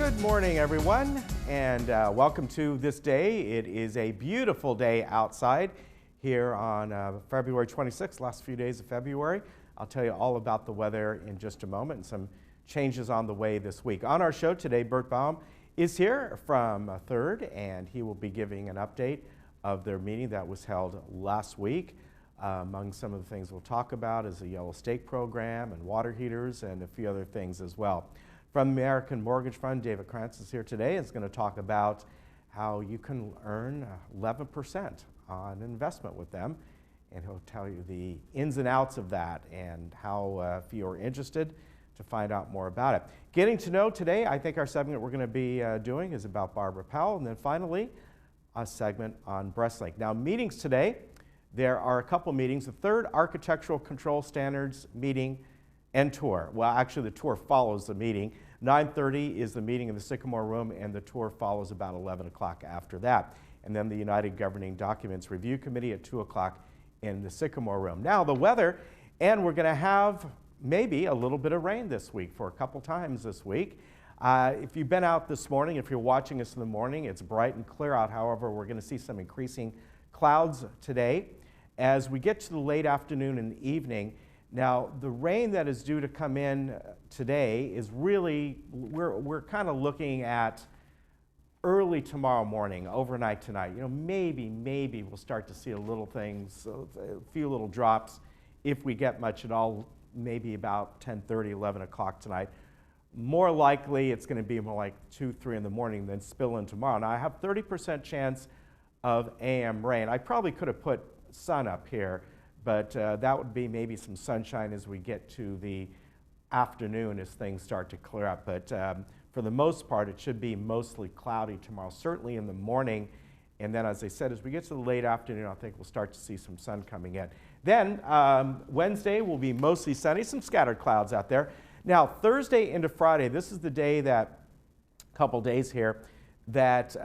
Good morning, everyone, and welcome to this day. It is a beautiful day outside here on February 26th, last few days of February. I'll tell you all about the weather in just a moment and some changes on the way this week. On our show today, Bert Baum is here from Third, and he will be giving an update of their meeting that was held last week. Among some of the things we'll talk about is the Yellow Stake program and water heaters and a few other things as well. From the American Mortgage Fund, David Krantz is here today and is going to talk about how you can earn 11% on investment with them. And he'll tell you the ins and outs of that and how, if you're interested, to find out more about it. Getting to know today, I think our segment we're going to be doing is about Barbara Powell. And then finally, a segment on BreastLink. Now, meetings today, there are a couple meetings. The third Architectural Control Standards meeting and tour. Well, actually, the tour follows the meeting. 9:30 is the meeting in the Sycamore Room, and the tour follows about 11 o'clock after that. And then the United Governing Documents Review Committee at 2 o'clock in the Sycamore Room. Now, the weather, and we're going to have maybe a little bit of rain this week for a couple times this week. If you've been out this morning, if you're watching us in the morning, it's bright and clear out. However, we're going to see some increasing clouds today. As we get to the late afternoon and evening, now the rain that is due to come in today is really, we're kind of looking at early tomorrow morning, overnight tonight. You know, maybe we'll start to see a little things, a few little drops if we get much at all, maybe about 10:30, 11 o'clock tonight. More likely it's going to be more like 2, 3 in the morning than spill in tomorrow. Now I have 30% chance of AM rain. I probably could have put sun up here, but that would be maybe some sunshine as we get to the afternoon as things start to clear up. But for the most part, it should be mostly cloudy tomorrow, certainly in the morning. And then, as I said, as we get to the late afternoon, I think we'll start to see some sun coming in. Then Wednesday will be mostly sunny, some scattered clouds out there. Now, Thursday into Friday, this is the day that, a couple days here, that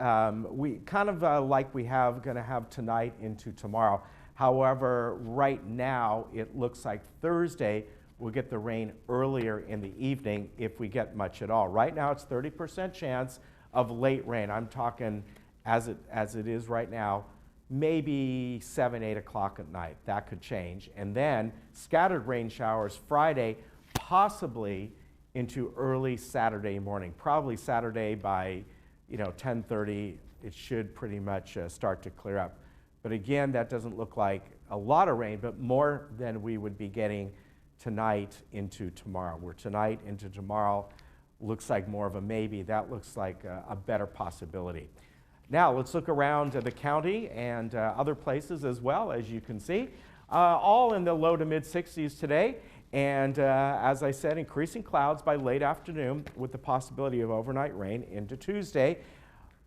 we kind of like we have going to have tonight into tomorrow. However, right now, it looks like Thursday we'll get the rain earlier in the evening if we get much at all. Right now, it's 30% chance of late rain. I'm talking as it is right now, maybe 7, 8 o'clock at night. That could change. And then scattered rain showers Friday, possibly into early Saturday morning. Probably Saturday by 10:30, it should pretty much start to clear up. But again, that doesn't look like a lot of rain, but more than we would be getting tonight into tomorrow. Where tonight into tomorrow looks like more of a maybe. That looks like a better possibility. Now, let's look around the county and other places as well, as you can see. All in the low to mid 60s today. And as I said, increasing clouds by late afternoon with the possibility of overnight rain into Tuesday.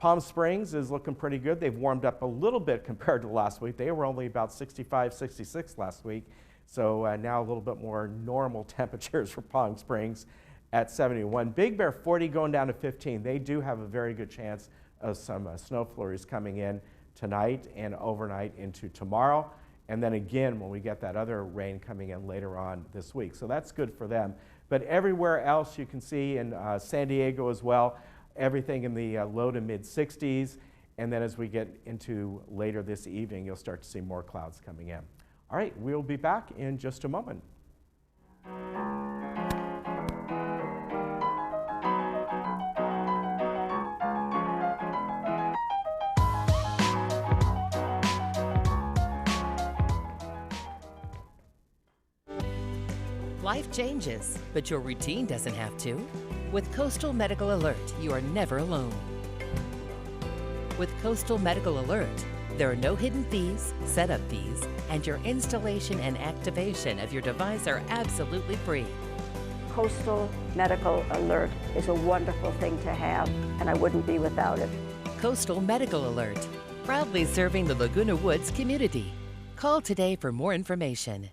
Palm Springs is looking pretty good. They've warmed up a little bit compared to last week. They were only about 65, 66 last week. So now a little bit more normal temperatures for Palm Springs at 71. Big Bear 40 going down to 15. They do have a very good chance of some snow flurries coming in tonight and overnight into tomorrow. And then again, when we get that other rain coming in later on this week. So that's good for them. But everywhere else you can see in San Diego as well, everything in the low to mid 60s. And then as we get into later this evening, you'll start to see more clouds coming in. All right, we'll be back in just a moment. Life changes, but your routine doesn't have to. With Coastal Medical Alert, you are never alone. With Coastal Medical Alert, there are no hidden fees, setup fees, and your installation and activation of your device are absolutely free. Coastal Medical Alert is a wonderful thing to have, and I wouldn't be without it. Coastal Medical Alert, proudly serving the Laguna Woods community. Call today for more information.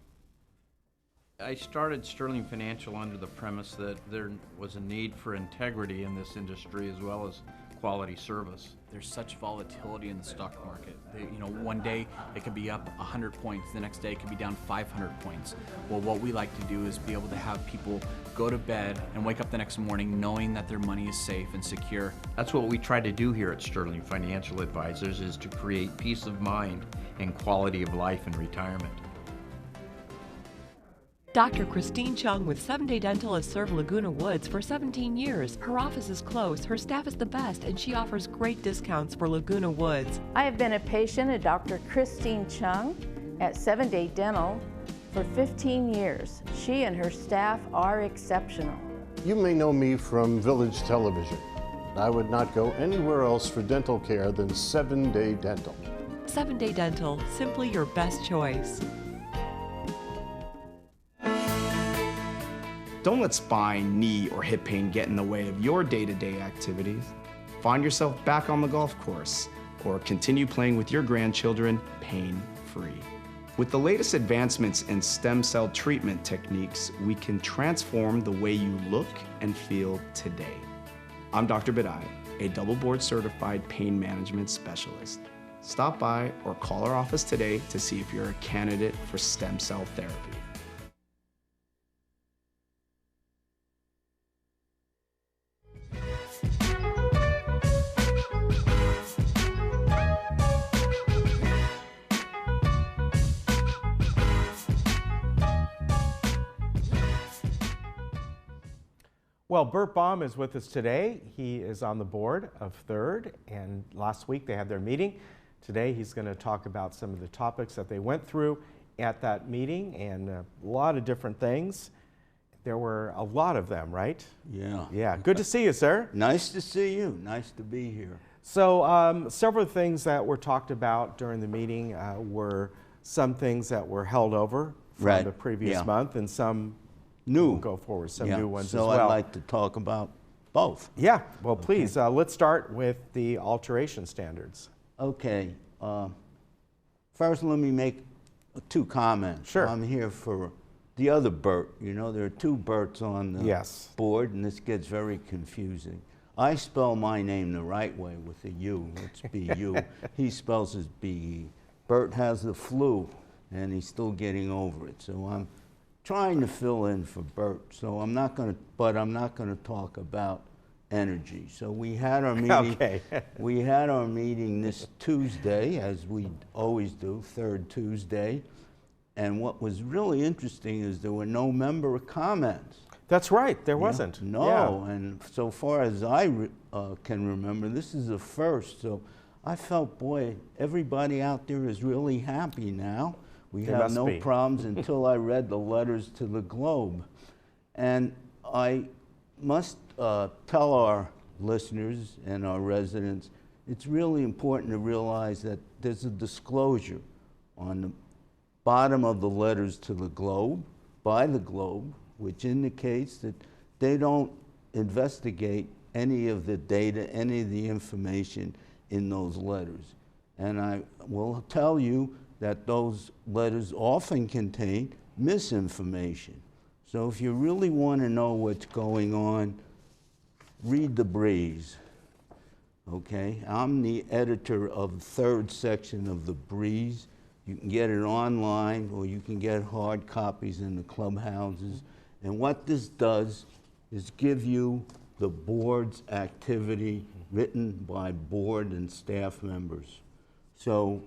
I started Sterling Financial under the premise that there was a need for integrity in this industry as well as quality service. There's such volatility in the stock market. One day it could be up 100 points, the next day it could be down 500 points. Well, what we like to do is be able to have people go to bed and wake up the next morning knowing that their money is safe and secure. That's what we try to do here at Sterling Financial Advisors, is to create peace of mind and quality of life in retirement. Dr. Christine Chung with 7-Day Dental has served Laguna Woods for 17 years. Her office is close, her staff is the best, and she offers great discounts for Laguna Woods. I have been a patient of Dr. Christine Chung at 7-Day Dental for 15 years. She and her staff are exceptional. You may know me from Village Television. I would not go anywhere else for dental care than 7-Day Dental. 7-Day Dental, simply your best choice. Don't let spine, knee, or hip pain get in the way of your day-to-day activities. Find yourself back on the golf course or continue playing with your grandchildren pain-free. With the latest advancements in stem cell treatment techniques, we can transform the way you look and feel today. I'm Dr. Bidai, a double board certified pain management specialist. Stop by or call our office today to see if you're a candidate for stem cell therapy. Well, Bert Baum is with us today. He is on the board of Third, and last week they had their meeting. Today he's going to talk about some of the topics that they went through at that meeting, and a lot of different things. There were a lot of them, right? Yeah. Yeah, good to see you, sir. Nice to see you. Nice to be here. So several things that were talked about during the meeting were some things that were held over from the previous month, and some new go forward, some new ones as so well. I'd like to talk about both. Yeah, well, please, let's start with the alteration standards. Okay. First, let me make 2 comments. Sure. I'm here for the other Bert. You know, there are 2 Berts on the board, and this gets very confusing. I spell my name the right way with a U. It's B-U. He spells his B-E. Bert has the flu, and he's still getting over it. So I'm trying to fill in for Bert. So I'm not going to talk about energy. So we had our meeting. We had our meeting this Tuesday, as we always do, 3rd Tuesday. And what was really interesting is there were no member comments. That's right, there wasn't. No, and so far as I can remember, this is a first. So I felt, boy, everybody out there is really happy now. We have no problems until I read the letters to the Globe. And I must tell our listeners and our residents, it's really important to realize that there's a disclosure on the bottom of the letters to the Globe, by the Globe, which indicates that they don't investigate any of the data, any of the information in those letters. And I will tell you that those letters often contain misinformation. So if you really want to know what's going on, read The Breeze, okay? I'm the editor of the 3rd section of The Breeze. You can get it online, or you can get hard copies in the clubhouses. And what this does is give you the board's activity written by board and staff members. So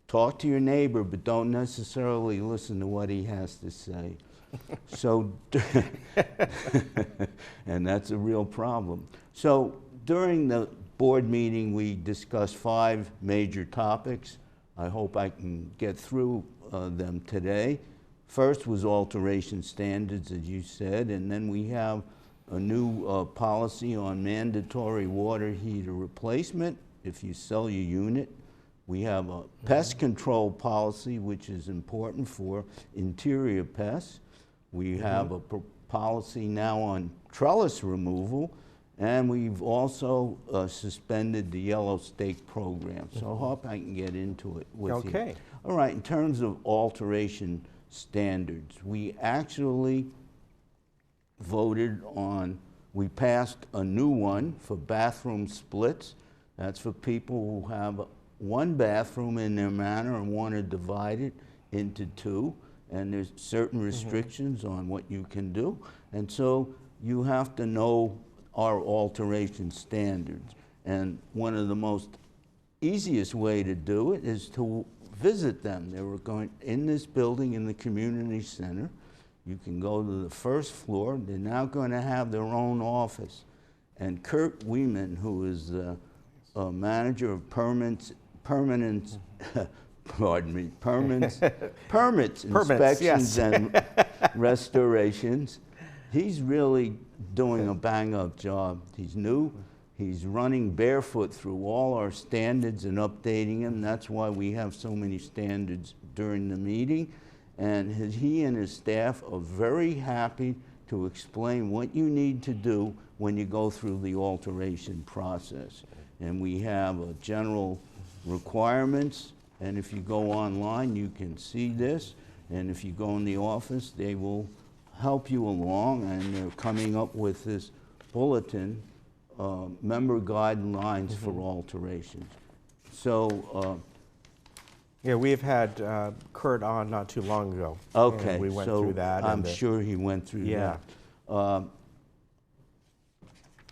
talk to your neighbor, but don't necessarily listen to what he has to say. So, and that's a real problem. So during the board meeting, we discussed 5 major topics. I hope I can get through them today. First was alteration standards, as you said, and then we have a new policy on mandatory water heater replacement if you sell your unit. We have a pest control policy, which is important for interior pests. We have a policy now on trellis removal, and we've also suspended the yellow stake program. So I hope I can get into it with you. All right, in terms of alteration standards, we actually voted on We passed a new one for bathroom splits. That's for people who have one bathroom in their manor and want to divide it into two. And there's certain restrictions on what you can do. And so you have to know our alteration standards. And one of the most easiest way to do it is to visit them. They were going in this building in the community center. You can go to the first floor. They're now going to have their own office. And Kurt Weeman, who is the manager of permits, inspections, yes. and restorations, he's really doing a bang-up job. He's new. He's running barefoot through all our standards and updating them. That's why we have so many standards during the meeting. And he and his staff are very happy to explain what you need to do when you go through the alteration process. And we have a general requirements, and if you go online, you can see this. And if you go in the office, they will help you along, and they're coming up with this bulletin, member guidelines for alterations. So, yeah, we've had Kurt on not too long ago. Okay, and we went so through that. I'm sure he went through yeah. that.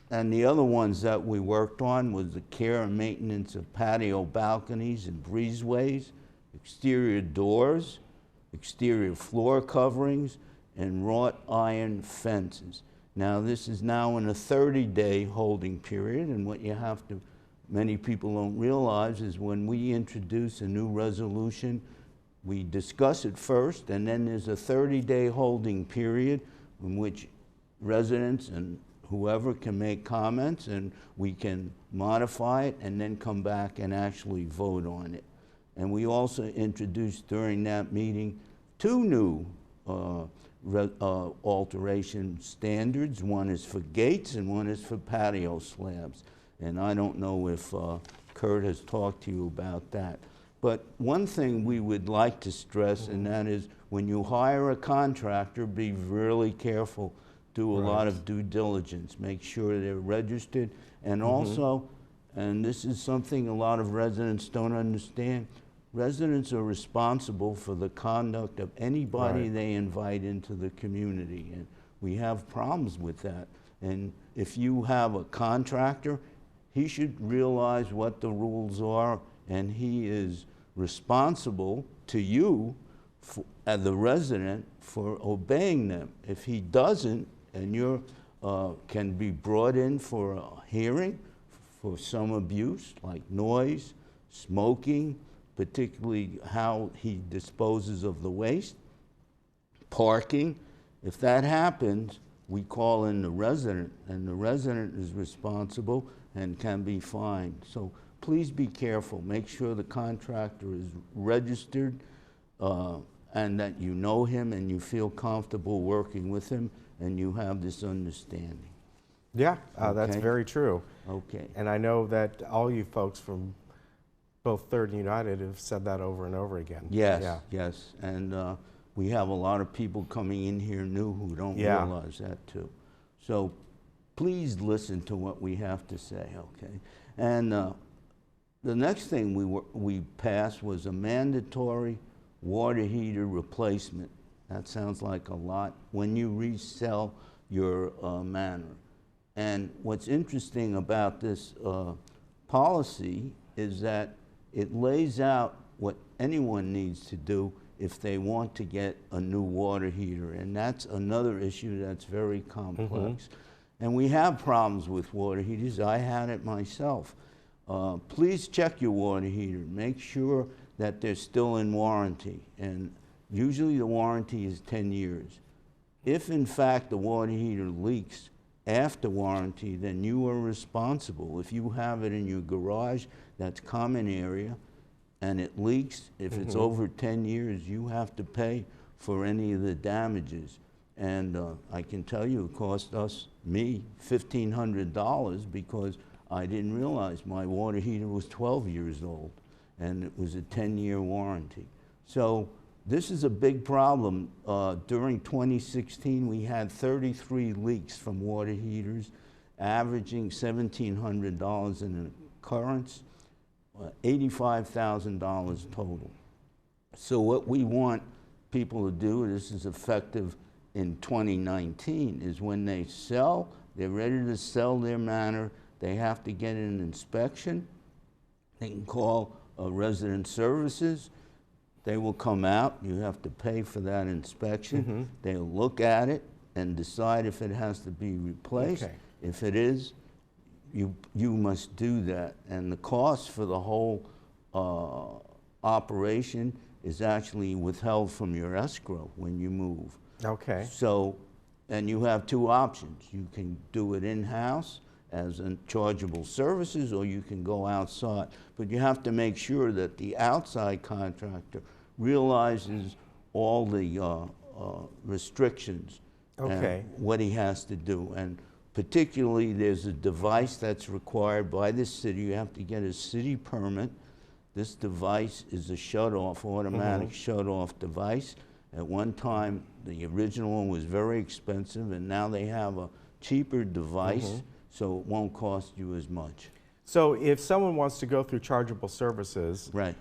And the other ones that we worked on was the care and maintenance of patio balconies and breezeways, exterior doors, exterior floor coverings, and wrought iron fences. Now, this is now in a 30-day holding period, and what you have to, many people don't realize, is when we introduce a new resolution, we discuss it first, and then there's a 30-day holding period in which residents and whoever can make comments, and we can modify it and then come back and actually vote on it. And we also introduced during that meeting 2 new alteration standards. One is for gates and one is for patio slabs. And I don't know if Kurt has talked to you about that. But one thing we would like to stress, and that is when you hire a contractor, be really careful. Do a lot of due diligence. Make sure they're registered. And also, and this is something a lot of residents don't understand, residents are responsible for the conduct of anybody they invite into the community. And we have problems with that. And if you have a contractor, he should realize what the rules are, and he is responsible to you as the resident for obeying them. If he doesn't, and you can be brought in for a hearing for some abuse, like noise, smoking, particularly how he disposes of the waste, parking. If that happens, we call in the resident, and the resident is responsible and can be fined. So please be careful. Make sure the contractor is registered and that you know him and you feel comfortable working with him and you have this understanding. Yeah, that's very true. Okay. And I know that all you folks from both Third and United have said that over and over again. Yes, yeah. yes. And we have a lot of people coming in here new who don't realize that too. So please listen to what we have to say, okay? And the next thing we passed was a mandatory water heater replacement. That sounds like a lot when you resell your manor. And what's interesting about this policy is that it lays out what anyone needs to do if they want to get a new water heater. And that's another issue that's very complex. And we have problems with water heaters. I had it myself. Please check your water heater. Make sure that they're still in warranty. And usually the warranty is 10 years. If in fact the water heater leaks after warranty, then you are responsible. If you have it in your garage, that's common area, and it leaks, if it's over 10 years, you have to pay for any of the damages. And I can tell you it cost me $1,500 because I didn't realize my water heater was 12 years old, and it was a 10-year warranty. So this is a big problem. During 2016, we had 33 leaks from water heaters, averaging $1,700 in an occurrence, $85,000 total. So what we want people to do, and this is effective in 2019, is when they sell, they're ready to sell their manor, they have to get an inspection. They can call resident services. They will come out. You have to pay for that inspection. They'll look at it and decide if it has to be replaced. Okay. If it is, you must do that. And the cost for the whole operation is actually withheld from your escrow when you move. Okay. So, and you have two options. You can do it in-house as in chargeable services, or you can go outside. But you have to make sure that the outside contractor realizes all the restrictions and what he has to do. And particularly, there's a device that's required by the city. You have to get a city permit. This device is a shut-off, automatic shut-off device. At one time, the original one was very expensive, and now they have a cheaper device, so it won't cost you as much. So if someone wants to go through chargeable services, Right.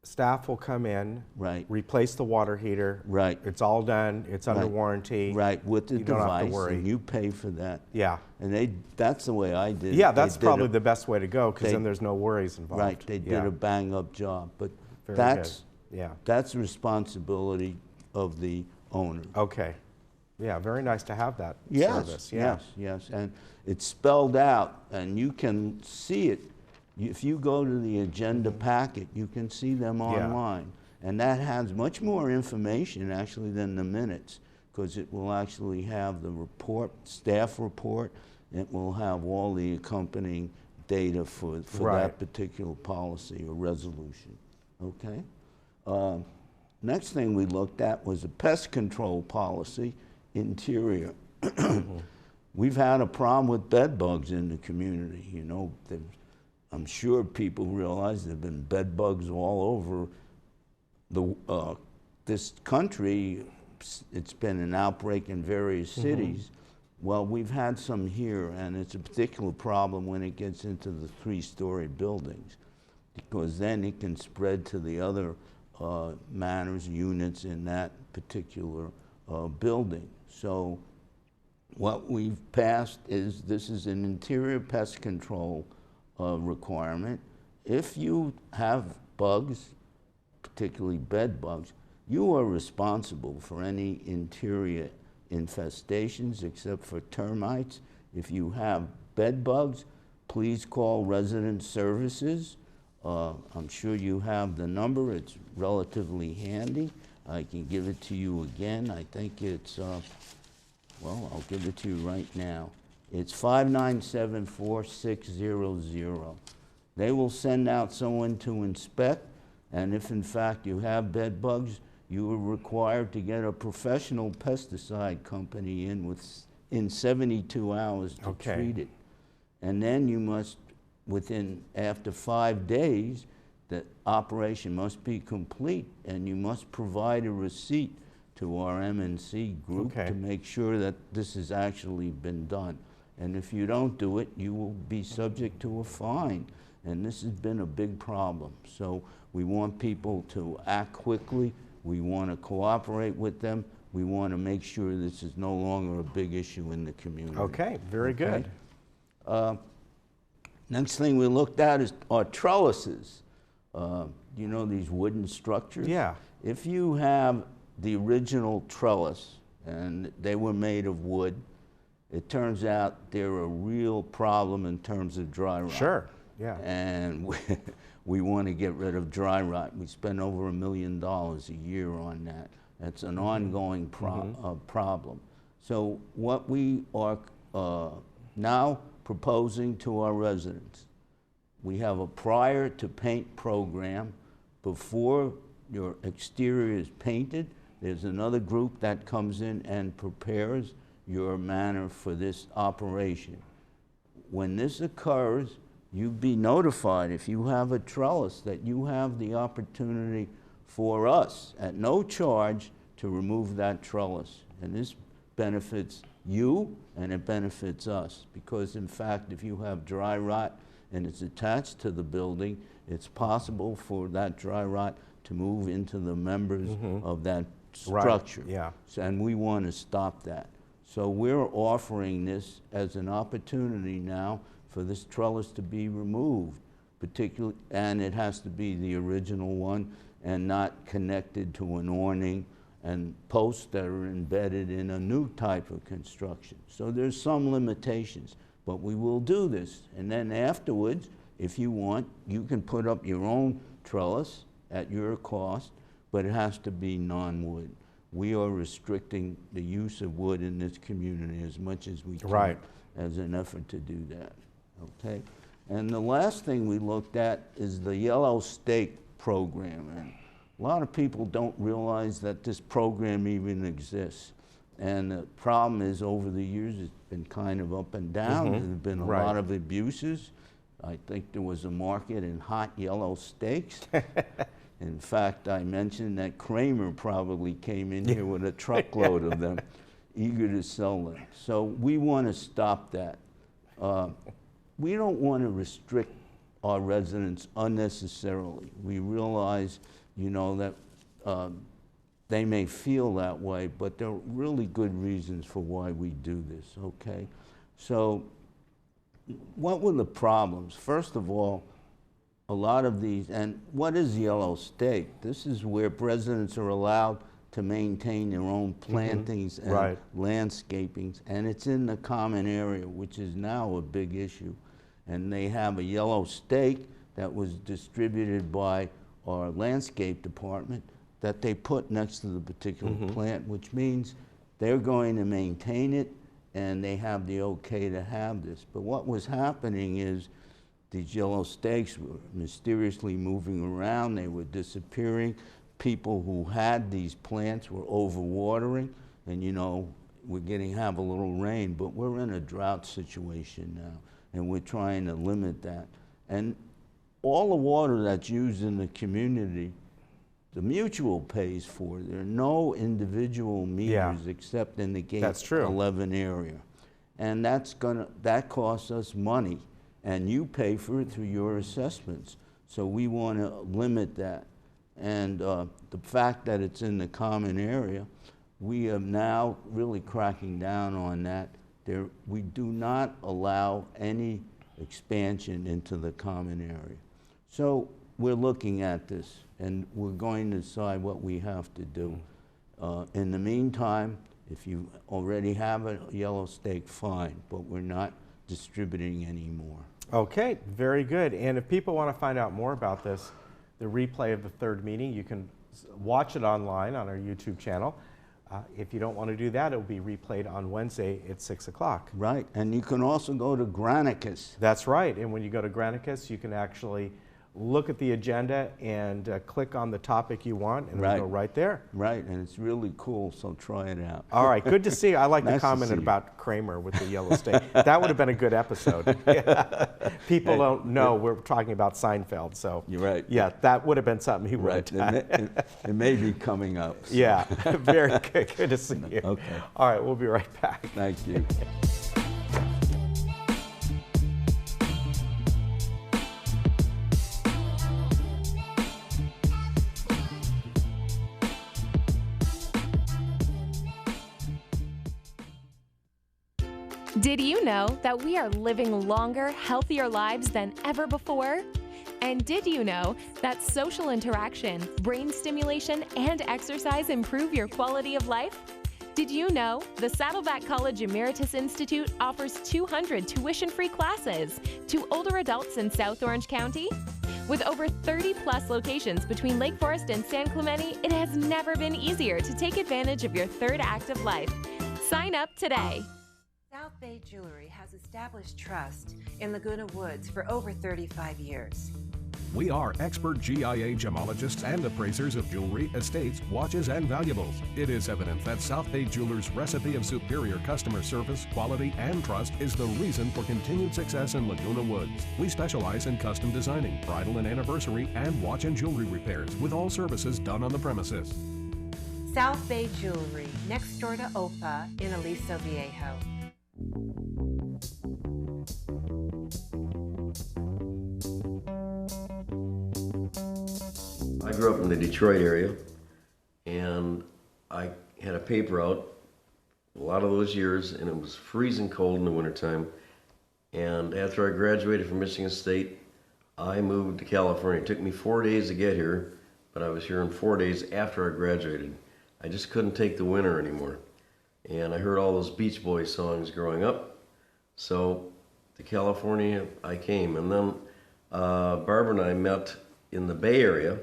staff will come in, Right. replace the water heater. Right. It's all done. It's under Right. warranty. Right, with the You don't have to device, worry. and you pay for that. Yeah. And that's the way I did it. Yeah, They that's did probably a- the best way to go, because they- then there's no worries involved. Right, they did a bang-up job. But Very that's good. Yeah. that's responsibility of the owner. Okay. Yeah, very nice to have that service. Yeah. Yes, yes, and it's spelled out, and you can see it. If you go to the agenda packet, you can see them online. And that has much more information, actually, than the minutes, because it will actually have the report, staff report. It will have all the accompanying data for that particular policy or resolution, okay? Next thing we looked at was a pest control policy, interior. We've had a problem with bed bugs in the community. You know, I'm sure people realize there have been bed bugs all over this country. It's been an outbreak in various cities. Well, we've had some here, and it's a particular problem when it gets into the 3-story buildings, because then it can spread to the other manors, units in that particular building. So what we've passed is, this is an interior pest control requirement. If you have bugs, particularly bed bugs, you are responsible for any interior infestations except for termites. If you have bed bugs, please call resident services. I'm sure you have the number. It's relatively handy. I can give it to you again. I think it's, well, I'll give it to you right now. It's 597-4600. They will send out someone to inspect, and if in fact you have bed bugs, you are required to get a professional pesticide company in 72 hours to treat it. And then you must, after 5 days, the operation must be complete, and you must provide a receipt to our M&C group to make sure that this has actually been done. And if you don't do it, you will be subject to a fine. And this has been a big problem. So we want people to act quickly. We want to cooperate with them. We want to make sure this is no longer a big issue in the community. Okay, very good. Next thing we looked at is our trellises. You know, these wooden structures? Yeah. If you have the original trellis, and they were made of wood, it turns out they're a real problem in terms of dry rot. Sure, yeah. And we want to get rid of dry rot. We spend over $1 million a year on that. That's an ongoing problem. So what we are now proposing to our residents, we have a prior to paint program. Before your exterior is painted, there's another group that comes in and prepares your manor for this operation. When this occurs, you'd be notified, if you have a trellis, that you have the opportunity for us at no charge to remove that trellis. And this benefits you and it benefits us, because in fact, if you have dry rot and it's attached to the building, it's possible for that dry rot to move into the members of that structure. Right. Yeah. And we want to stop that. So we're offering this as an opportunity now for this trellis to be removed, particularly, and it has to be the original one and not connected to an awning and posts that are embedded in a new type of construction. So there's some limitations, but we will do this. And then afterwards, if you want, you can put up your own trellis at your cost, but it has to be non-wood. We are restricting the use of wood in this community as much as we can as an effort to do that, okay? And the last thing we looked at is the Yellow Stake program. And a lot of people don't realize that this program even exists. And the problem is, over the years, it's been kind of up and down. There's been a lot of abuses. I think there was a market in hot yellow steaks. In fact, I mentioned that Kramer probably came in here with a truckload of them, eager to sell them. So we want to stop that. We don't want to restrict our residents unnecessarily. We realize, you know, that they may feel that way, but there are really good reasons for why we do this, okay? So what were the problems? First of all, a lot of these, and what is Yellow Stake? This is where residents are allowed to maintain their own plantings and landscapings, and it's in the common area, which is now a big issue. And they have a yellow stake that was distributed by our landscape department that they put next to the particular plant, which means they're going to maintain it and they have the okay to have this. But what was happening is these yellow stakes were mysteriously moving around, they were disappearing. People who had these plants were overwatering, and you know, we're have a little rain, but we're in a drought situation now, and we're trying to limit that. And all the water that's used in the community, the mutual pays for. There are no individual meters except in the Gate 11 area. And that costs us money, and you pay for it through your assessments. So we want to limit that. And the fact that it's in the common area, we are now really cracking down on that. We do not allow any expansion into the common area. So we're looking at this, and we're going to decide what we have to do. In the meantime, if you already have a yellow stake, fine, but we're not distributing anymore. Okay, very good. And if people want to find out more about this, the replay of the third meeting, you can watch it online on our YouTube channel. If you don't want to do that, it will be replayed on Wednesday at 6 o'clock. Right, and you can also go to Granicus. That's right, and when you go to Granicus, you can actually look at the agenda and click on the topic you want, and it'll go right there. Right, and it's really cool, so try it out. All right, good to see you. I like the comment about Kramer with the yellow stake. That would have been a good episode. People don't know we're talking about Seinfeld, so you're right. Yeah, that would have been something he would have done. It may be coming up. So. Yeah, very good. Good to see you. Okay. All right, we'll be right back. Thank you. Did you know that we are living longer, healthier lives than ever before? And did you know that social interaction, brain stimulation, and exercise improve your quality of life? Did you know the Saddleback College Emeritus Institute offers 200 tuition-free classes to older adults in South Orange County? With over 30-plus locations between Lake Forest and San Clemente, it has never been easier to take advantage of your third act of life. Sign up today. South Bay Jewelry has established trust in Laguna Woods for over 35 years. We are expert GIA gemologists and appraisers of jewelry, estates, watches, and valuables. It is evident that South Bay Jewelers' recipe of superior customer service, quality, and trust is the reason for continued success in Laguna Woods. We specialize in custom designing, bridal and anniversary, and watch and jewelry repairs, with all services done on the premises. South Bay Jewelry, next door to OPA in Aliso Viejo. I grew up in the Detroit area, and I had a paper out a lot of those years, and it was freezing cold in the wintertime. And after I graduated from Michigan State, I moved to California. It took me 4 days to get here, but I was here in 4 days after I graduated. I just couldn't take the winter anymore. And I heard all those Beach Boys songs growing up. So to California I came, and then Barbara and I met in the Bay Area.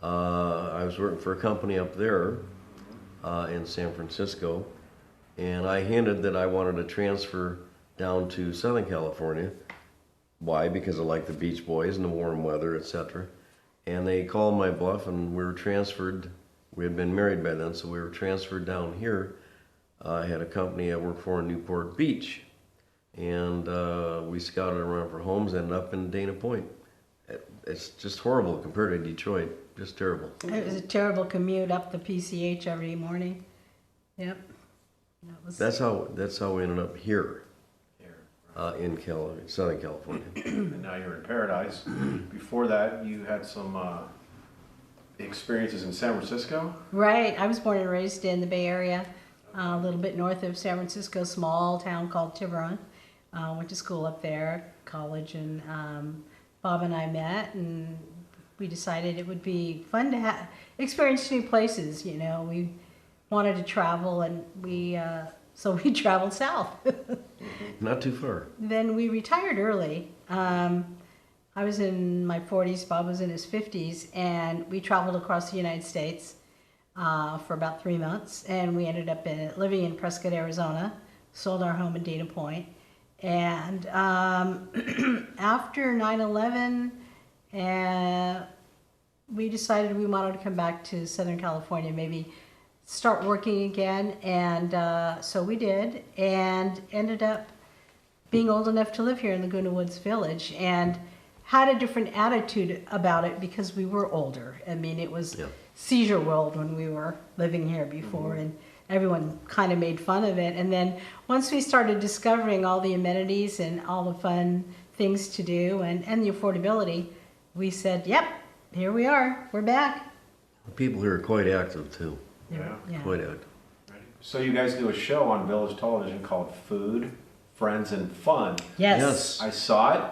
I was working for a company up there in San Francisco, and I hinted that I wanted to transfer down to Southern California. Why? Because I like the Beach Boys and the warm weather, etc. And they called my bluff, and we were transferred. We had been married by then, so we were transferred down here. I had a company I worked for in Newport Beach, and we scouted around for homes, ended up in Dana Point. It's just horrible compared to Detroit. Just terrible. It was a terrible commute up the PCH every morning. Yep. That's how we ended up here. In Southern California. And now you're in Paradise. Before that, you had some experiences in San Francisco? Right. I was born and raised in the Bay Area, a little bit north of San Francisco, small town called Tiburon. Went to school up there, college, and Bob and I met, and we decided it would be fun to experience new places. You know, we wanted to travel, and so we traveled south. Not too far. Then we retired early. I was in my 40s, Bob was in his 50s, and we traveled across the United States for about 3 months, and we ended up living in Prescott, Arizona, sold our home in Dana Point. And after 9/11, we decided we wanted to come back to Southern California, maybe start working again, and so we did, and ended up being old enough to live here in Laguna Woods Village, and had a different attitude about it because we were older. I mean, it was seizure world when we were living here before, and everyone kind of made fun of it. And then once we started discovering all the amenities and all the fun things to do and the affordability, we said, yep, here we are, we're back. People here are quite active too. Yeah. Quite active. So you guys do a show on Village Television called Food, Friends, and Fun. Yes. I saw it,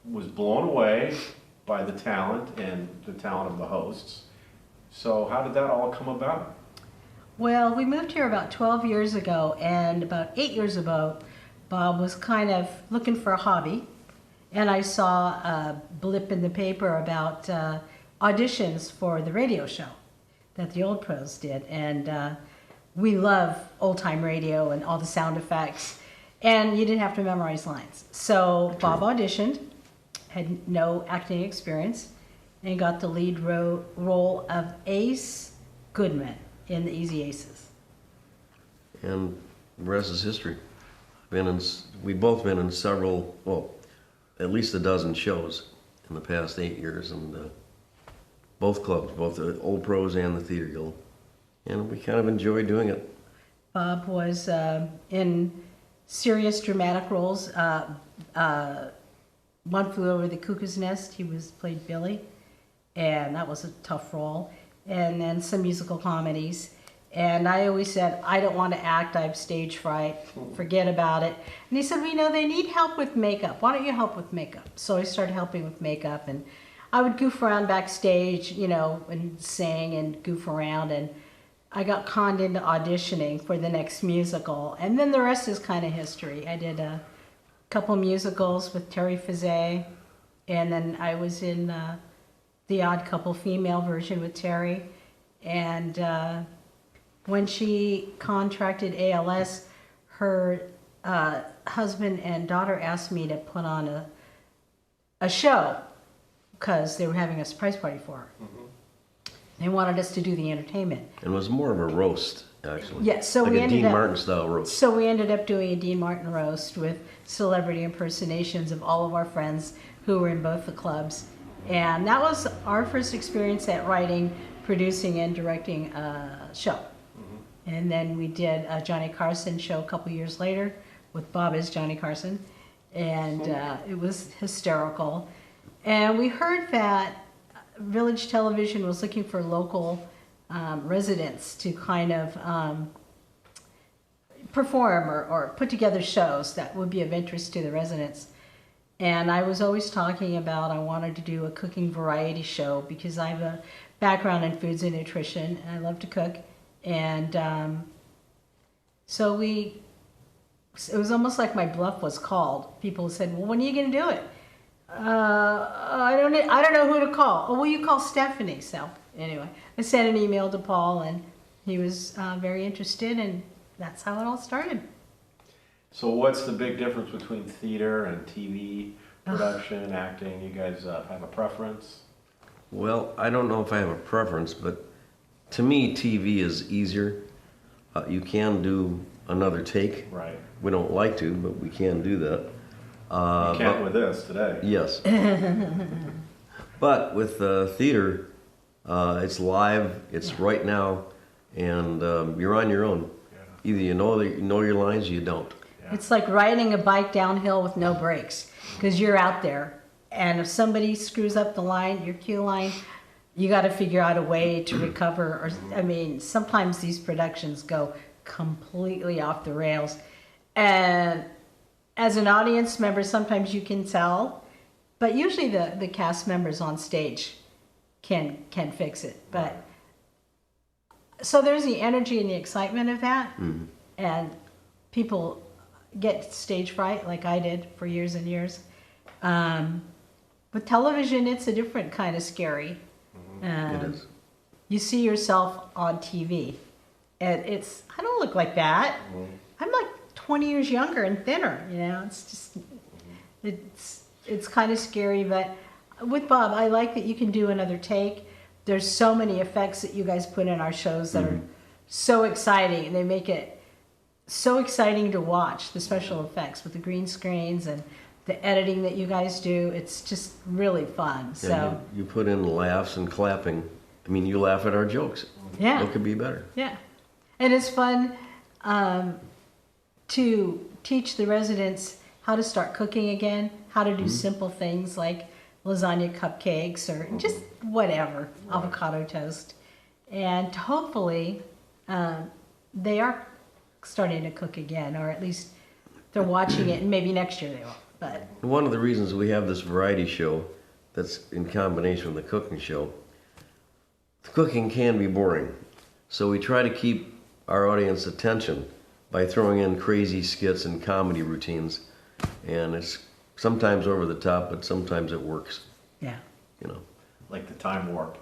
was blown away by the talent and the talent of the hosts. So how did that all come about? Well, we moved here about 12 years ago, and about 8 years ago, Bob was kind of looking for a hobby, and I saw a blip in the paper about auditions for the radio show that the Old Pros did, and we love old-time radio and all the sound effects, and you didn't have to memorize lines. So Bob auditioned, had no acting experience, and got the lead role of Ace Goodman in The Easy Aces. And the rest is history. We've both been in several, well, at least a dozen shows in the past 8 years, and both clubs, both the Old Pros and the Theater Guild, and we kind of enjoy doing it. Bob was in serious dramatic roles. One Flew Over the Cuckoo's Nest, he played Billy, and that was a tough role. And then some musical comedies. And I always said, I don't want to act, I have stage fright, forget about it. And he said, well, you know, they need help with makeup. Why don't you help with makeup? So I started helping with makeup, and I would goof around backstage, you know, and sing and goof around, and I got conned into auditioning for the next musical. And then the rest is kind of history. I did a couple musicals with Terry Fizet, and then I was in The Odd Couple female version with Terry. And when she contracted ALS, her husband and daughter asked me to put on a show because they were having a surprise party for her. They wanted us to do the entertainment. And it was more of a roast, actually. Yeah, so like we a ended Dean up, Martin style roast. So we ended up doing a Dean Martin roast with celebrity impersonations of all of our friends who were in both the clubs. And that was our first experience at writing, producing, and directing a show. And then we did a Johnny Carson show a couple years later with Bob as Johnny Carson. And it was hysterical. And we heard that Village Television was looking for local residents to kind of perform or put together shows that would be of interest to the residents. And I was always talking about I wanted to do a cooking variety show because I have a background in foods and nutrition and I love to cook. And so it was almost like my bluff was called. People said, well, when are you going to do it? I don't know who to call. Oh, well, you call Stephanie. So anyway, I sent an email to Paul and he was very interested and that's how it all started. So what's the big difference between theater and TV production, acting? You guys have a preference? Well, I don't know if I have a preference, but to me, TV is easier. You can do another take. Right. We don't like to, but we can do that. You can't with this today. Yes. But with theater, it's live, it's right now, and you're on your own. Either you know your lines or you don't. It's like riding a bike downhill with no brakes because you're out there. And if somebody screws up the line, your cue line, you got to figure out a way to recover. Or I mean, sometimes these productions go completely off the rails. And as an audience member, sometimes you can tell, but usually the cast members on stage can fix it. But so there's the energy and the excitement of that, and people get stage fright like I did for years and years. With television, it's a different kind of scary. It is. You see yourself on TV, and I don't look like that. I'm like 20 years younger and thinner, you know. It's just, it's kind of scary, but with Bob, I like that you can do another take. There's so many effects that you guys put in our shows that are so exciting, and they make it so exciting to watch, the special effects with the green screens and the editing that you guys do. It's just really fun. So yeah, you put in laughs and clapping. I mean, you laugh at our jokes. Yeah. What could be better? Yeah. And it's fun to teach the residents how to start cooking again, how to do simple things like lasagna cupcakes or just whatever, avocado toast. And hopefully they are starting to cook again, or at least they're watching it, and maybe next year they will. But one of the reasons we have this variety show that's in combination with the cooking show, the cooking can be boring. So we try to keep our audience attention by throwing in crazy skits and comedy routines. And it's sometimes over the top, but sometimes it works. Yeah. You know. Like the time warp.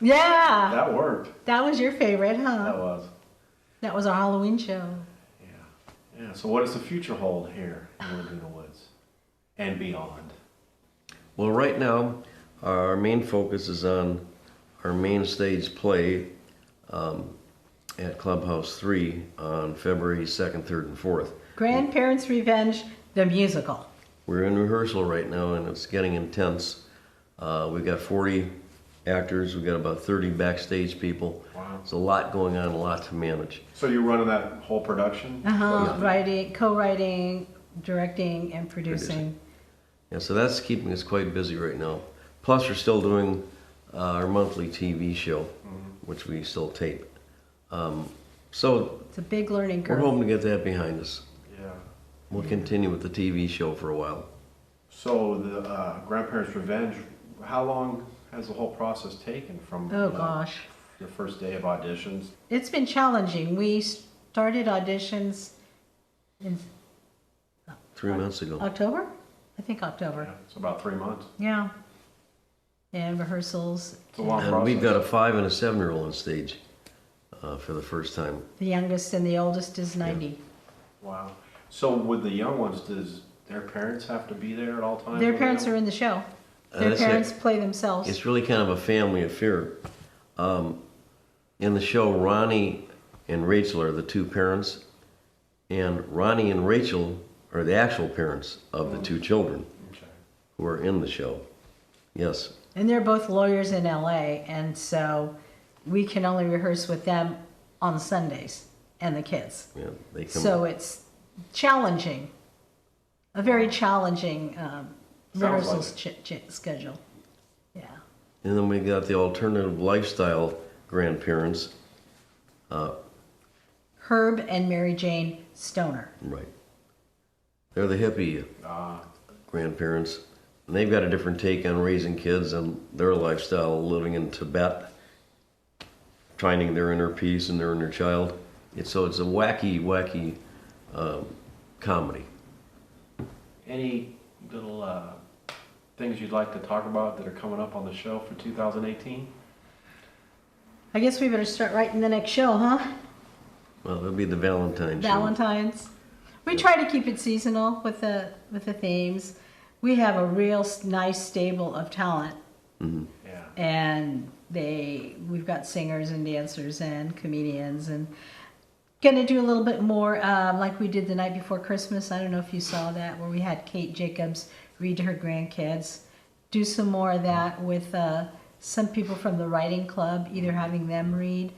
Yeah. That worked. That was your favorite, huh? That was. That was our Halloween show. Yeah. So what does the future hold here in Laguna Woods and beyond? Well, right now, our main focus is on our main stage play at Clubhouse 3 on February 2nd, 3rd, and 4th. Grandparents' Revenge, the musical. We're in rehearsal right now, and it's getting intense. We've got 40 actors. We've got about 30 backstage people. Wow. There's a lot going on, a lot to manage. So you're running that whole production? Writing, co-writing, directing, and producing. Yeah, so that's keeping us quite busy right now. Plus, we're still doing our monthly TV show, which we still tape. So it's a big learning curve. We're hoping to get that behind us. Yeah. We'll continue with the TV show for a while. So the Grandparents' Revenge, how long has the whole process taken from gosh, the first day of auditions? It's been challenging. We started auditions in 3 months ago. October? I think October. Yeah, it's about 3 months. Yeah. And rehearsals. It's a long and process. We've got a 5- and a 7-year-old on stage for the first time. The youngest and the oldest is 90. Yeah. Wow. So with the young ones, does their parents have to be there at all times? Their parents are in the show. Their parents play themselves. It's really kind of a family affair. In the show, Ronnie and Rachel are the two parents, and Ronnie and Rachel are the actual parents of the two children who are in the show. Yes. And they're both lawyers in LA, and so we can only rehearse with them on Sundays and the kids. Yeah, they come. So it's challenging, a very challenging rehearsal schedule. Yeah. And then we got the alternative lifestyle grandparents. Herb and Mary Jane Stoner. Right. They're the hippie grandparents. And they've got a different take on raising kids and their lifestyle, living in Tibet, finding their inner peace and their inner child. So it's a wacky comedy. Any little things you'd like to talk about that are coming up on the show for 2018? I guess we better start writing the next show, huh? Well, it'll be the Valentine's show. Valentine's. We try to keep it seasonal with the themes. We have a real nice stable of talent. Mm-hmm. Yeah. And we've got singers and dancers and comedians, and gonna do a little bit more like we did the night before Christmas. I don't know if you saw that, where we had Kate Jacobs read to her grandkids. Do some more of that with some people from the writing club, either having them read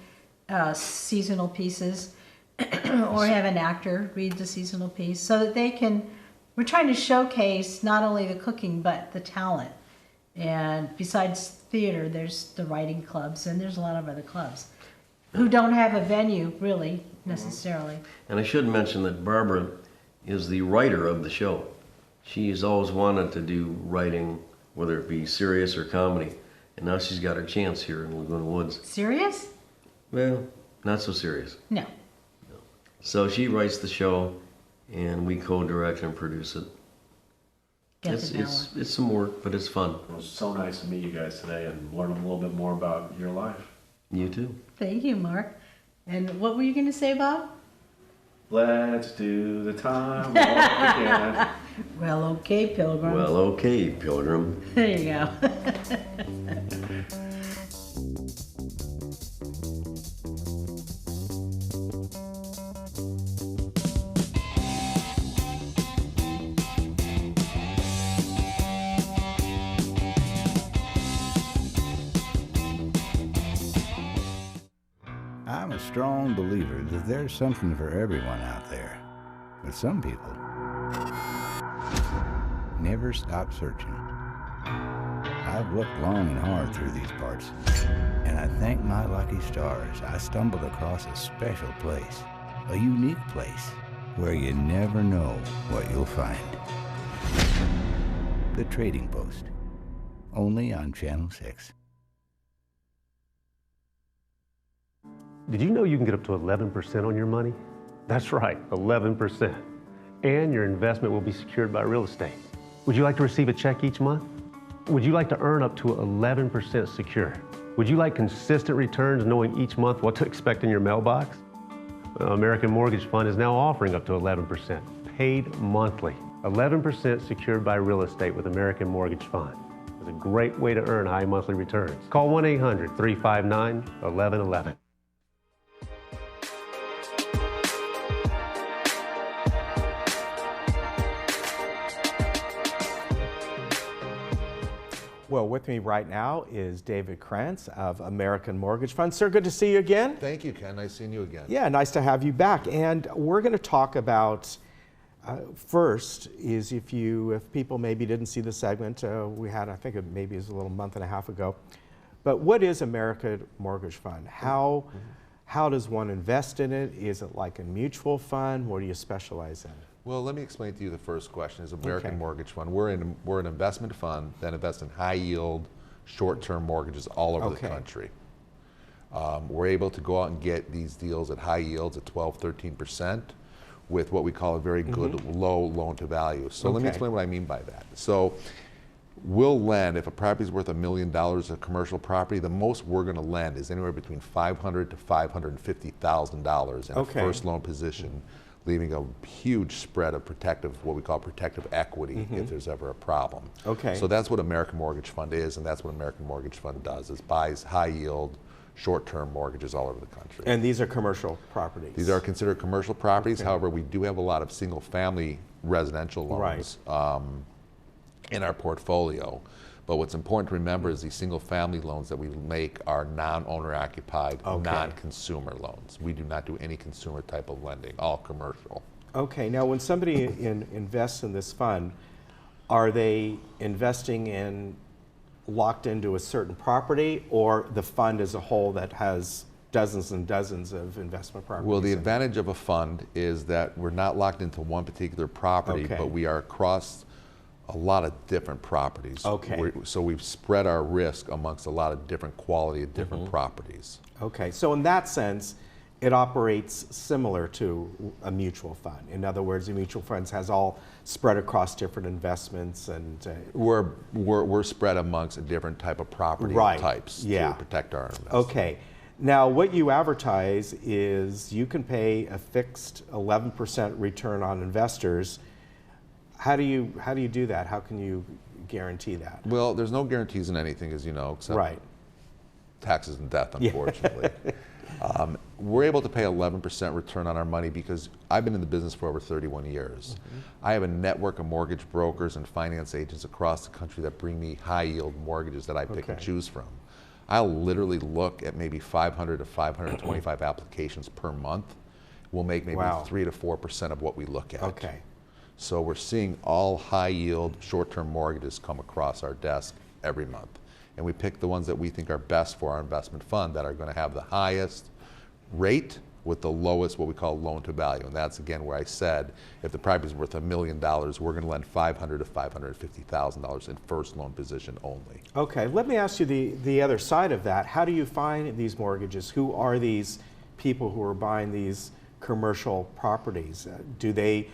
seasonal pieces or have an actor read the seasonal piece, so that they can. We're trying to showcase not only the cooking but the talent. And besides theater, there's the writing clubs, and there's a lot of other clubs who don't have a venue, really, necessarily. And I should mention that Barbara is the writer of the show. She's always wanted to do writing, whether it be serious or comedy. And now she's got her chance here in Laguna Woods. Serious? Well, not so serious. No. So she writes the show, and we co-direct and produce it. It's some work, but it's fun. It was so nice to meet you guys today and learn a little bit more about your life. You too. Thank you, Mark. And what were you going to say, Bob? Let's do the time walk again. Well, okay, Pilgrim. Well, okay, Pilgrim. There you go. I'm a strong believer that there's something for everyone out there. But some people never stop searching. I've looked long and hard through these parts, and I thank my lucky stars I stumbled across a special place, a unique place, where you never know what you'll find. The Trading Post, only on Channel 6. Did you know you can get up to 11% on your money? That's right, 11%. And your investment will be secured by real estate. Would you like to receive a check each month? Would you like to earn up to 11% secure? Would you like consistent returns knowing each month what to expect in your mailbox? American Mortgage Fund is now offering up to 11%, paid monthly. 11% secured by real estate with American Mortgage Fund. It's a great way to earn high monthly returns. Call 1-800-359-1111. Well, with me right now is David Krantz of American Mortgage Fund. Sir, good to see you again. Thank you, Ken. Nice seeing you again. Yeah, nice to have you back. And we're going to talk about, first, is if people maybe didn't see the segment we had, I think maybe it was a little month and a half ago. But what is American Mortgage Fund? How does one invest in it? Is it like a mutual fund? What do you specialize in? Well, let me explain to you the first question. Is American Mortgage Fund. We're an investment fund that invests in high yield, short-term mortgages all over the country. We're able to go out and get these deals at high yields at 12, 13% with what we call a very good low loan to value. So let me explain what I mean by that. So we'll lend, if a property is worth $1 million of commercial property, the most we're going to lend is anywhere between $500,000 to $550,000 in a first loan position. leaving a huge spread of what we call protective equity if there's ever a problem. Okay. So that's what American Mortgage Fund is, and that's what American Mortgage Fund does, is buys high yield, short-term mortgages all over the country. And these are commercial properties? These are considered commercial properties. Okay. However, we do have a lot of single-family residential loans in our portfolio. But what's important to remember is these single-family loans that we make are non-owner occupied, non-consumer loans. We do not do any consumer type of lending, all commercial. Okay, now when somebody invests in this fund, are they investing in locked into a certain property, or the fund as a whole that has dozens and dozens of investment properties? Well, the advantage of a fund is that we're not locked into one particular property, but we are across a lot of different properties. Okay. So we've spread our risk amongst a lot of different quality of different properties. Okay, so in that sense, it operates similar to a mutual fund. In other words, a mutual fund has all spread across different investments, and we're spread amongst a different type of property types to protect our investment. Okay. Now, what you advertise is you can pay a fixed 11% return on investors. How do you do that? How can you guarantee that? Well, there's no guarantees in anything, as you know, except taxes and death, unfortunately. We're able to pay 11% return on our money because I've been in the business for over 31 years. I have a network of mortgage brokers and finance agents across the country that bring me high yield mortgages that I pick and choose from. I'll literally look at maybe 500 to 525 applications per month. We'll make maybe 3 to 4% of what we look at. Okay. So we're seeing all high yield short-term mortgages come across our desk every month. And we pick the ones that we think are best for our investment fund that are going to have the highest rate with the lowest, what we call loan to value. And that's again where I said, if the property is worth $1 million, we're going to lend $500,000 to $550,000 in first loan position only. Okay, let me ask you the other side of that. How do you find these mortgages? Who are these people who are buying these commercial properties?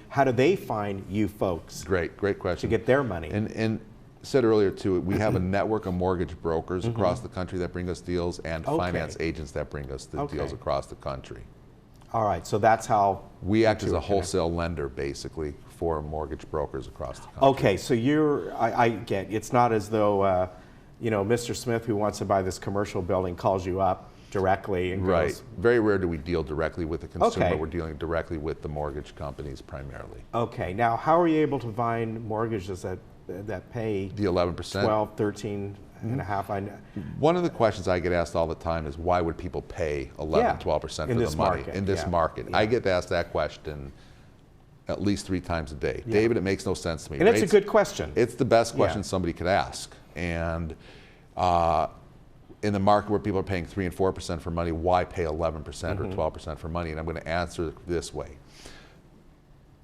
How do they find you folks? Great question. To get their money. And said earlier too, we have a network of mortgage brokers across the country that bring us deals, and finance agents that bring us the deals across the country. All right, so that's how we act as a wholesale lender, basically, for mortgage brokers across the country. Okay, so I get, it's not as though Mr. Smith, who wants to buy this commercial building, calls you up directly and goes. Very rare do we deal directly with the consumer. We're dealing directly with the mortgage companies primarily. Okay, now how are you able to find mortgages that pay the 11%, 12, 13 and a half? One of the questions I get asked all the time is, why would people pay 11, 12% for the money in this market? I get asked that question at least 3 times a day. David, it makes no sense to me. And it's a good question. It's the best question somebody could ask. And in the market where people are paying 3 and 4% for money, why pay 11% or 12% for money? And I'm going to answer it this way.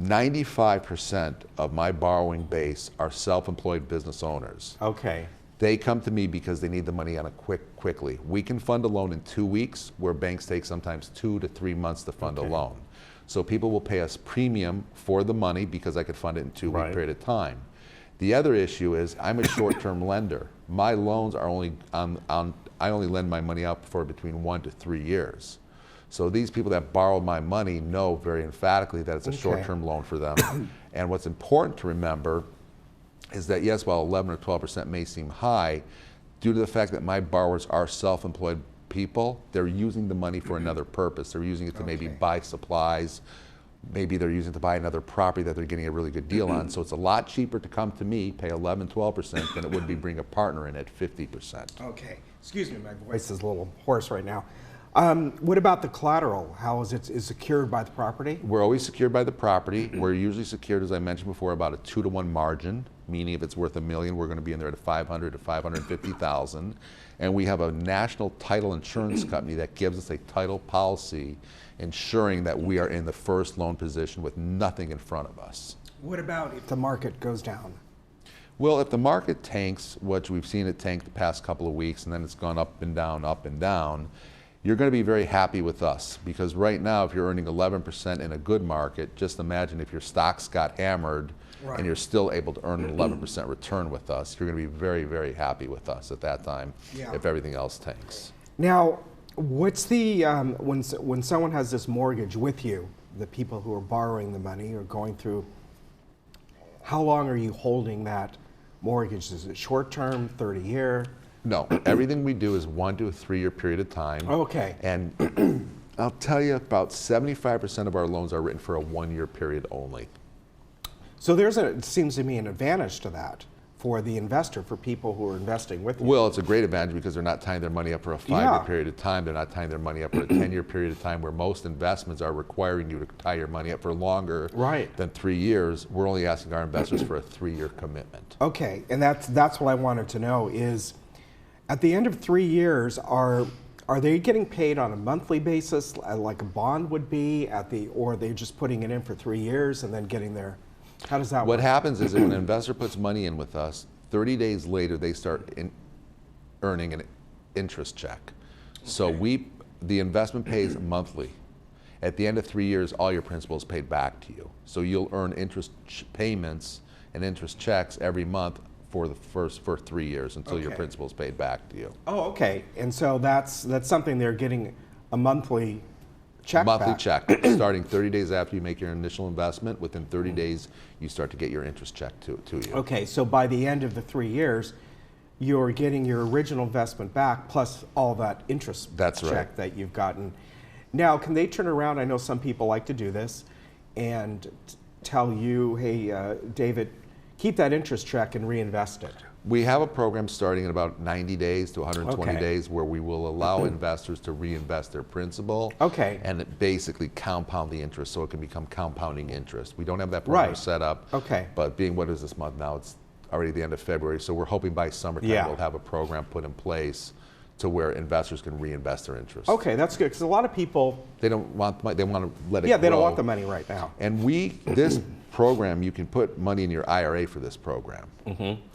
95% of my borrowing base are self-employed business owners. Okay. They come to me because they need the money on quickly. We can fund a loan in 2 weeks, where banks take sometimes 2 to 3 months to fund a loan. So people will pay us premium for the money because I could fund it in a 2-week period of time. The other issue is I'm a short-term lender. My loans are only I only lend my money out for between 1 to 3 years. So these people that borrowed my money know very emphatically that it's a short-term loan for them. And what's important to remember is that, yes, while 11 or 12% may seem high, due to the fact that my borrowers are self-employed people, they're using the money for another purpose. They're using it to maybe buy supplies. Maybe they're using it to buy another property that they're getting a really good deal on. So it's a lot cheaper to come to me, pay 11, 12% than it would be bring a partner in at 50%. Okay. Excuse me, my voice is a little hoarse right now. What about the collateral? How is it secured by the property? We're always secured by the property. We're usually secured, as I mentioned before, about a 2-to-1 margin, meaning if it's worth $1 million, we're going to be in there at $500,000 to $550,000. And we have a national title insurance company that gives us a title policy ensuring that we are in the first loan position with nothing in front of us. What about if the market goes down? Well, if the market tanks, which we've seen it tank the past couple of weeks, and then it's gone up and down, you're going to be very happy with us, because right now, if you're earning 11% in a good market, just imagine if your stocks got hammered and you're still able to earn an 11% return with us, you're going to be very, very happy with us at that time if everything else tanks. Now, what's the, when someone has this mortgage with you, the people who are borrowing the money or going through, how long are you holding that mortgage? Is it short term, 30-year? No, everything we do is 1 to a 3 year period of time. Okay. And I'll tell you, about 75% of our loans are written for a 1 year period only. So it seems to me, an advantage to that for the investor, for people who are investing with you. Well, it's a great advantage because they're not tying their money up for a 5-year period of time. They're not tying their money up for a 10-year period of time, where most investments are requiring you to tie your money up for longer than 3 years. We're only asking our investors for a 3-year commitment. Okay, and that's what I wanted to know is, at the end of 3 years, are they getting paid on a monthly basis like a bond would be, or are they just putting it in for 3 years and then getting their, how does that work? What happens is that when an investor puts money in with us, 30 days later they start earning an interest check. Okay. So the investment pays monthly. At the end of 3 years, all your principal is paid back to you. So you'll earn interest payments and interest checks every month for the first 3 years until your principal is paid back to you. Oh, okay. And so that's something they're getting a monthly check Monthly check, starting 30 days after you make your initial investment. Within 30 days, you start to get your interest check to you. Okay, so by the end of the 3 years, you're getting your original investment back plus all that interest check that you've gotten. Now, can they turn around? I know some people like to do this and tell you, hey, David, keep that interest check and reinvest it. We have a program starting in about 90 days to 120 days where we will allow investors to reinvest their principal and basically compound the interest so it can become compounding interest. We don't have that program set up, but being what is this month now, it's already the end of February, so we're hoping by summertime we'll have a program put in place to where investors can reinvest their interest. Okay, that's good, because a lot of people, they don't want money, they want to let it grow. They don't want the money right now. And this program, you can put money in your IRA for this program.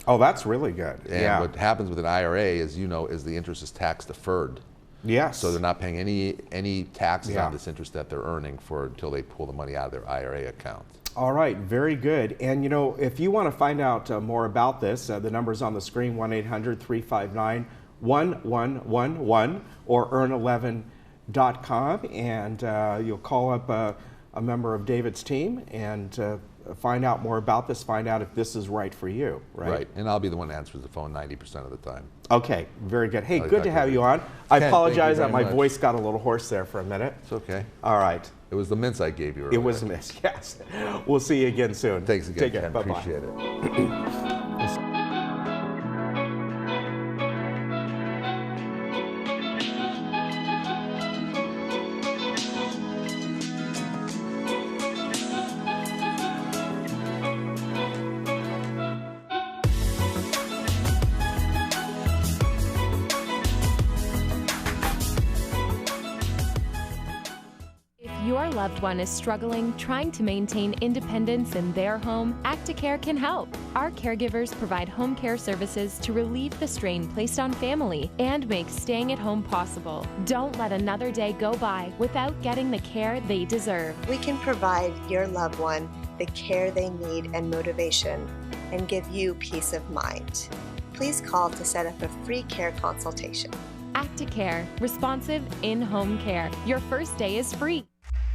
Oh, that's really good. And what happens with an IRA is, is the interest is tax deferred. Yes. So they're not paying any taxes on this interest that they're earning until they pull the money out of their IRA account. All right, very good. And if you want to find out more about this, the number's on the screen, 1-800-359-1111 or earn11.com, and you'll call up a member of David's team and find out more about this, find out if this is right for you, right? Right, and I'll be the one that answers the phone 90% of the time. Okay, very good. Hey, good to have you on. I apologize that my voice got a little hoarse there for a minute. It's okay. All right. It was the mints I gave you earlier. It was the mints, yes. We'll see you again soon. Thanks again, Take care. Ken. Bye-bye. Appreciate it. Your loved one is struggling, trying to maintain independence in their home, Acticare can help. Our caregivers provide home care services to relieve the strain placed on family and make staying at home possible. Don't let another day go by without getting the care they deserve. We can provide your loved one the care they need and motivation, and give you peace of mind. Please call to set up a free care consultation. Acticare, responsive in-home care. Your first day is free.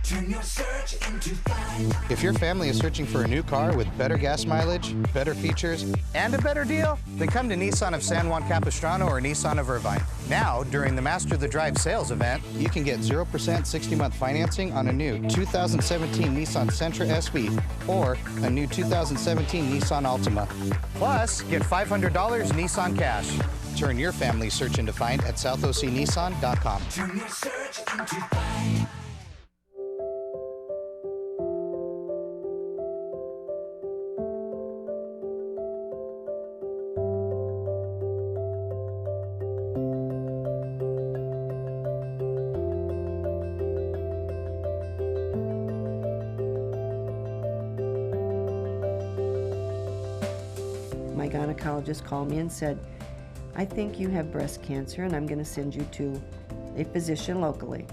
Turn your search into fun. If your family is searching for a new car with better gas mileage, better features, and a better deal, then come to Nissan of San Juan Capistrano or Nissan of Irvine. Now, during the Master the Drive sales event, you can get 0% 60-month financing on a new 2017 Nissan Sentra SV or a new 2017 Nissan Altima. Plus, get $500 Nissan cash. Turn your family search into find at southocnissan.com. Turn your search into fun. My gynecologist called me and said, I think you have breast cancer and I'm going to send you to a physician locally.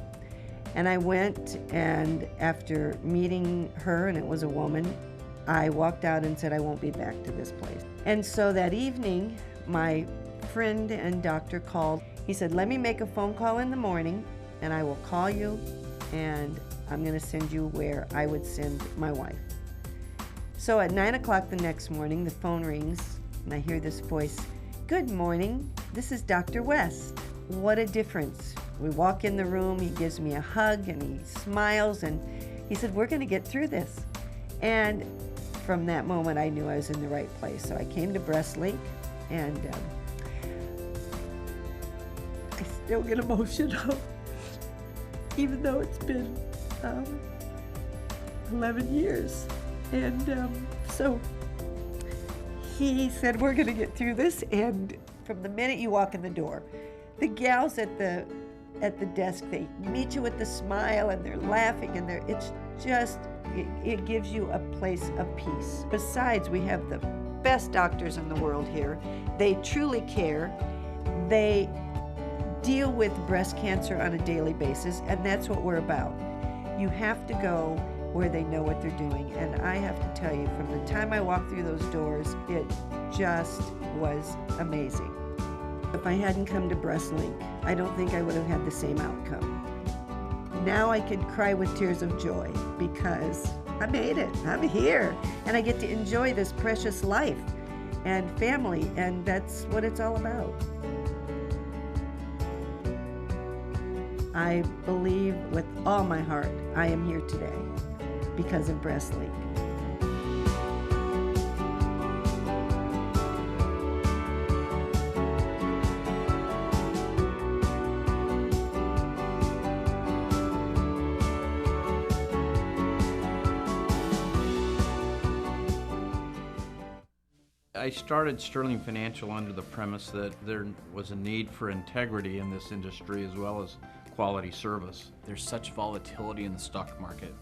And I went, and after meeting her, and it was a woman, I walked out and said, I won't be back to this place. And so that evening, my friend and doctor called. He said, let me make a phone call in the morning and I will call you and I'm going to send you where I would send my wife. So at 9 o'clock the next morning, the phone rings, and I hear this voice, "Good morning, this is Dr. West." What a difference. We walk in the room, he gives me a hug, and he smiles, and he said, "We're going to get through this." And from that moment, I knew I was in the right place. So I came to BreastLink, and I still get emotional, even though it's been 11 years. And so he said, "We're going to get through this." And from the minute you walk in the door, the gals at the desk, they meet you with a smile, and they're laughing, and it gives you a place of peace. Besides, we have the best doctors in the world here. They truly care. They deal with breast cancer on a daily basis, and that's what we're about. You have to go where they know what they're doing. And I have to tell you, from the time I walked through those doors, it just was amazing. If I hadn't come to BreastLink, I don't think I would have had the same outcome. Now I can cry with tears of joy because I made it. I'm here, and I get to enjoy this precious life and family, and that's what it's all about. I believe with all my heart I am here today because of BreastLink. I started Sterling Financial under the premise that there was a need for integrity in this industry as well as quality service. There's such volatility in the stock market.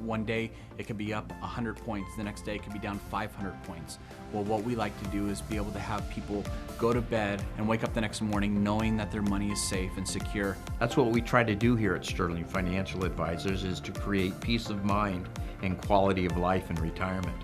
One day it could be up 100 points, the next day it could be down 500 points. Well, what we like to do is be able to have people go to bed and wake up the next morning knowing that their money is safe and secure. That's what we try to do here at Sterling Financial Advisors, is to create peace of mind and quality of life in retirement.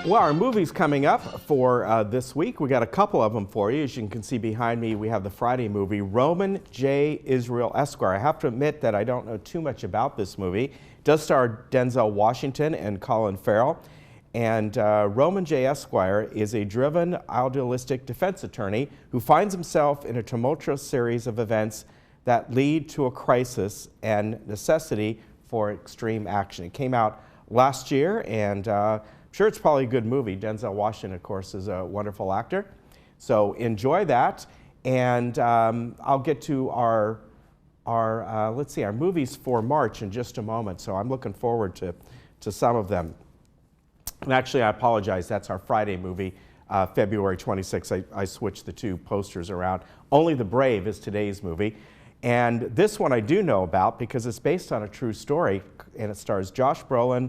Well, our movie's coming up for this week. We got a couple of them for you. As you can see behind me, we have the Friday movie, Roman J. Israel Esquire. I have to admit that I don't know too much about this movie. It does star Denzel Washington and Colin Farrell. And Roman J. Esquire is a driven, idealistic defense attorney who finds himself in a tumultuous series of events that lead to a crisis and necessity for extreme action. It came out last year, and sure, it's probably a good movie. Denzel Washington, of course, is a wonderful actor. So enjoy that. And I'll get to our movies for March in just a moment. So I'm looking forward to some of them. And actually, I apologize. That's our Friday movie, February 26th. I switched the two posters around. Only the Brave is today's movie. And this one I do know about because it's based on a true story. And it stars Josh Brolin,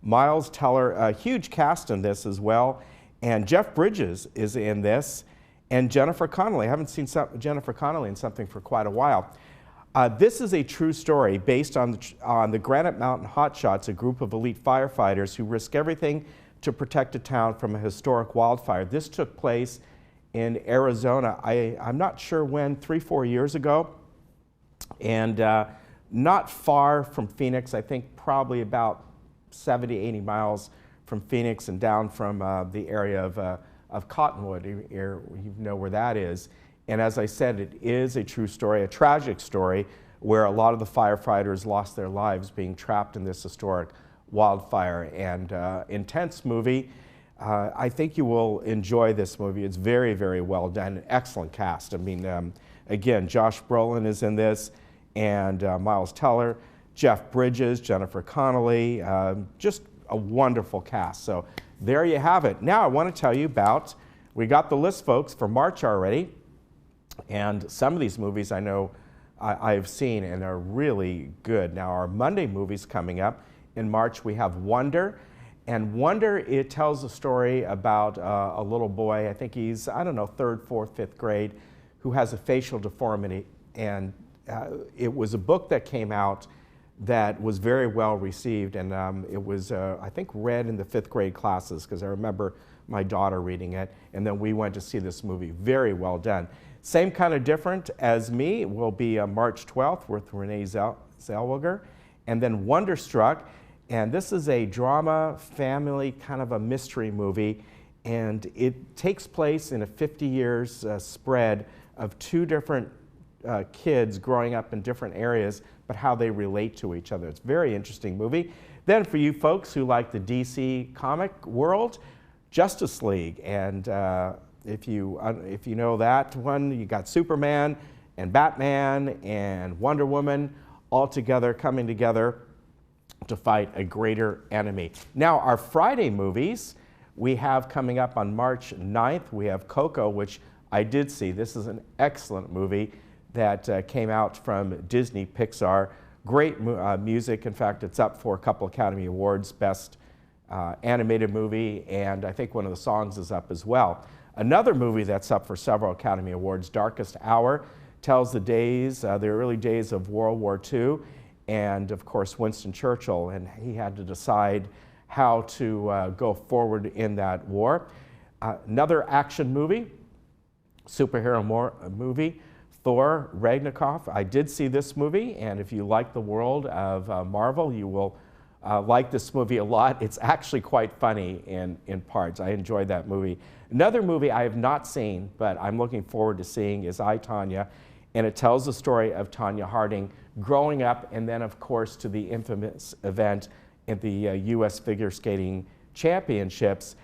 Miles Teller, a huge cast in this as well, and Jeff Bridges is in this, and Jennifer Connelly. I haven't seen Jennifer Connelly in something for quite a while. This is a true story based on the Granite Mountain Hotshots, a group of elite firefighters who risk everything to protect a town from a historic wildfire. This took place in Arizona. I'm not sure when, 3-4 years ago, and not far from Phoenix. I think probably about 70, 80 miles from Phoenix and down from the area of Cottonwood. You know where that is. And as I said, it is a true story, a tragic story, where a lot of the firefighters lost their lives being trapped in this historic wildfire. And intense movie. I think you will enjoy this movie. It's very, very well done. An excellent cast. I mean, again, Josh Brolin is in this, and Miles Teller, Jeff Bridges, Jennifer Connelly, just a wonderful cast. So there you have it. Now I want to tell you about, we got the list, folks, for March already. And some of these movies I know I've seen and are really good. Now our Monday movies coming up in March, we have Wonder. And Wonder, it tells a story about a little boy, I think he's, I don't know, 3rd, 4th, 5th grade, who has a facial deformity. And it was a book that came out that was very well received, and it was, I think, read in the 5th grade classes, because I remember my daughter reading it, and then we went to see this movie. Very well done. Same kind of different as Me will be March 12th with Renee Zellweger, and then Wonderstruck, and this is a drama, family, kind of a mystery movie, and it takes place in a 50 years spread of 2 different kids growing up in different areas, but how they relate to each other. It's a very interesting movie. Then for you folks who like the DC comic world, Justice League, and if you know that one, you got Superman and Batman and Wonder Woman all together, coming together to fight a greater enemy. Now our Friday movies, we have coming up on March 9th, we have Coco, which I did see. This is an excellent movie that came out from Disney Pixar. Great music. In fact, it's up for a couple Academy Awards, Best Animated Movie, and I think one of the songs is up as well. Another movie that's up for several Academy Awards, Darkest Hour, tells the days, the early days of World War II, and of course Winston Churchill, and he had to decide how to go forward in that war. Another action movie, superhero movie, Thor Ragnarok. I did see this movie, and if you like the world of Marvel, you will like this movie a lot. It's actually quite funny in parts. I enjoyed that movie. Another movie I have not seen, but I'm looking forward to seeing, is I, Tonya, and it tells the story of Tonya Harding growing up, and then of course to the infamous event at the U.S. Figure Skating Championships.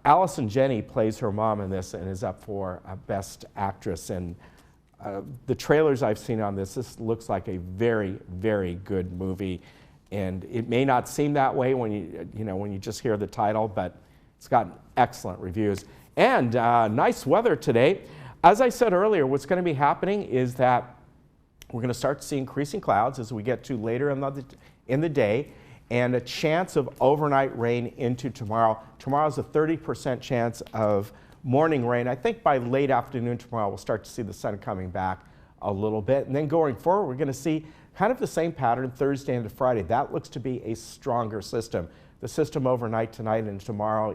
Allison Janney plays her mom in this and is up for Best Actress, and the trailers I've seen on this looks like a very, very good movie, and it may not seem that way when you just hear the title, but it's gotten excellent reviews. And nice weather today. As I said earlier, what's going to be happening is that we're going to start to see increasing clouds as we get to later in the day, and a chance of overnight rain into tomorrow. Tomorrow's a 30% chance of morning rain. I think by late afternoon tomorrow we'll start to see the sun coming back a little bit. And then going forward, we're going to see kind of the same pattern Thursday into Friday. That looks to be a stronger system. The system overnight tonight and tomorrow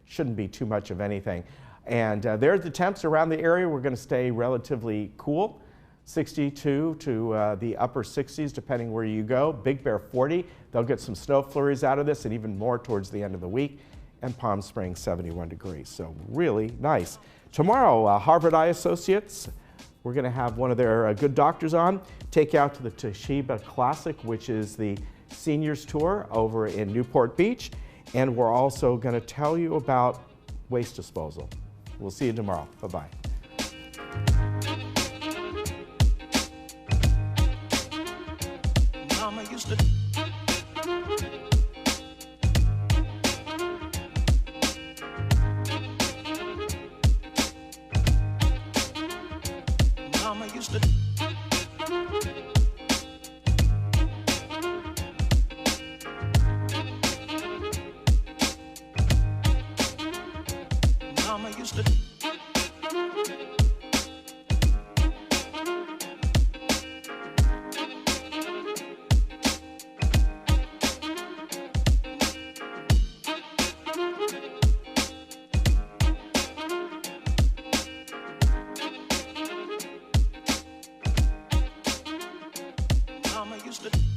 shouldn't be too much of anything. And there's the temps around the area. We're going to stay relatively cool, 62 to the upper 60s depending where you go. Big Bear 40. They'll get some snow flurries out of this, and even more towards the end of the week. And Palm Springs 71 degrees, so really nice. Tomorrow, Harvard Eye Associates, we're going to have one of their good doctors on, take you out to the Toshiba Classic, which is the seniors tour over in Newport Beach, and we're also going to tell you about waste disposal. We'll see you tomorrow. Bye-bye. Mama used to Mama used to Mama used to Mama used to